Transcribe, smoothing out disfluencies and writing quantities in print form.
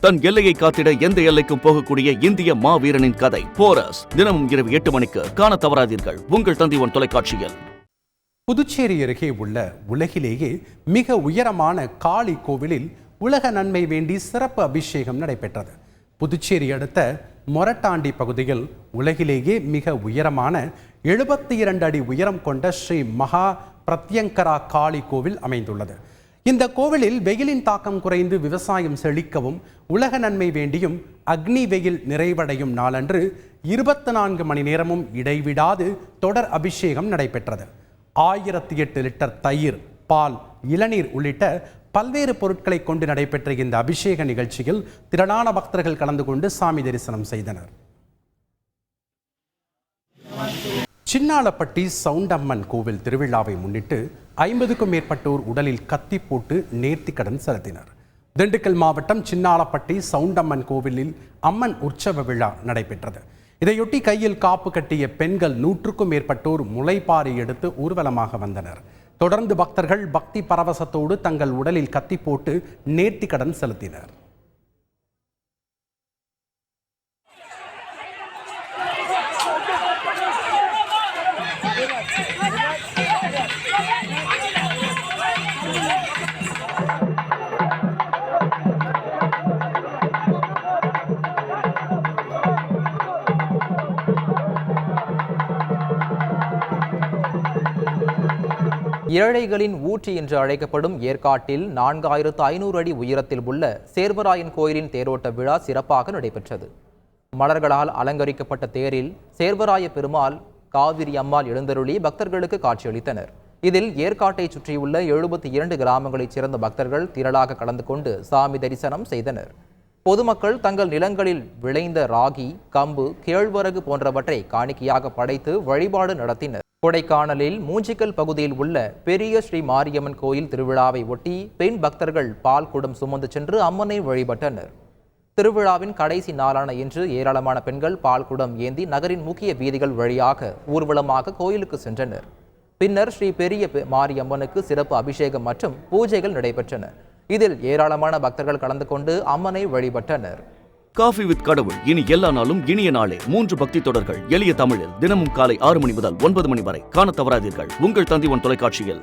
தன் எல்லையை காத்திட எந்த எல்லைக்கும் போகக்கூடிய இந்திய மாவீரனின் கதை போரஸ் தினமும் இரவு 8 மணிக்கு காண தவறாதீர்கள் உங்கள் தந்தி1 தொலைக்காட்சியில். புதுச்சேரி அருகே உள்ள உலகிலேயே மிக உயரமான காளி கோவிலில் உலக நன்மை வேண்டி சிறப்பு அபிஷேகம் நடைபெற்றது. புதுச்சேரி அடுத்த மொரட்டாண்டி பகுதியில் உலகிலேயே மிக உயரமான 72 அடி உயரம் கொண்ட ஸ்ரீ மகா பிரத்யங்கரா காளி கோவில் அமைந்துள்ளது. இந்த கோவிலில் வெயிலின் தாக்கம் குறைந்து விவசாயம் செழிக்கவும் உலக நன்மை வேண்டியும் அக்னி வெயில் நிறைவடையும் நாளன்று 24 மணி நேரமும் இடைவிடாது தொடர் அபிஷேகம் நடைபெற்றது. 1008 லிட்டர் தயிர், பால், இளநீர் உள்ளிட்ட பல்வேறு பொருட்களை கொண்டு நடைபெற்ற இந்த அபிஷேக நிகழ்ச்சியில் திரளான பக்தர்கள் கலந்து கொண்டு சாமி தரிசனம் செய்தனர். சின்னாளப்பட்டி சவுண்டம்மன் கோவில் திருவிழாவை முன்னிட்டு 50க்கும் மேற்பட்டோர் உடலில் கத்தி போட்டு நேர்த்திக்கடன் செலுத்தினர். திண்டுக்கல் மாவட்டம் சின்னாளப்பட்டி சவுண்டம்மன் கோவிலில் அம்மன் உற்சவ விழா நடைபெற்றது. இதையொட்டி கையில் காப்பு கட்டிய பெண்கள் 100க்கும் மேற்பட்டோர் முளைப்பாரி எடுத்து ஊர்வலமாக வந்தனர். தொடர்ந்து பக்தர்கள் பக்தி பரவசத்தோடு தங்கள் உடலில் கத்தி போட்டு நேர்த்திக்கடன் செலுத்தினர். ஏழைகளின் ஊற்றி என்று அழைக்கப்படும் ஏற்காட்டில் 4500 அடி உயரத்தில் உள்ள சேர்வராயன் கோயிலின் தேரோட்ட விழா சிறப்பாக நடைபெற்றது. மலர்களால் அலங்கரிக்கப்பட்ட தேரில் சேர்வராய பெருமாள், காவிரி அம்மாள் எழுந்தருளி பக்தர்களுக்கு காட்சியளித்தனர். இதில் ஏற்காட்டை சுற்றியுள்ள 72 கிராமங்களைச் சேர்ந்த பக்தர்கள் திரளாக கலந்து கொண்டு சாமி தரிசனம் செய்தனர். பொதுமக்கள் தங்கள் நிலங்களில் விளைந்த ராகி, கம்பு, கேழ்வரகு போன்றவற்றை காணிக்கையாக படைத்து வழிபாடு நடத்தினர். கொடைக்கானலில் மூஞ்சிக்கல் பகுதியில் உள்ள பெரிய ஸ்ரீ மாரியம்மன் கோயில் திருவிழாவை ஒட்டி பெண் பக்தர்கள் பால் குடம் சுமந்து சென்று அம்மனை வழிபட்டனர். திருவிழாவின் கடைசி நாளான இன்று ஏராளமான பெண்கள் பால் குடம் ஏந்தி நகரின் முக்கிய வீதிகள் வழியாக ஊர்வலமாக கோயிலுக்கு சென்றனர். பின்னர் ஸ்ரீ பெரிய மாரியம்மனுக்கு சிறப்பு அபிஷேகம் மற்றும் பூஜைகள் நடைபெற்றன. இதில் ஏராளமான பக்தர்கள் கலந்து கொண்டு அம்மனை வழிபட்டனர். காஃபி வித் கடவுள் இனி எல்லா நாளும் இனிய நாளே 3 பக்தி தொடர்கள் எளிய தமிழில் தினமும் காலை 6 மணி முதல் 9 மணி வரை காண தவறாதீர்கள் உங்கள் தந்தி1 தொலைக்காட்சியில்.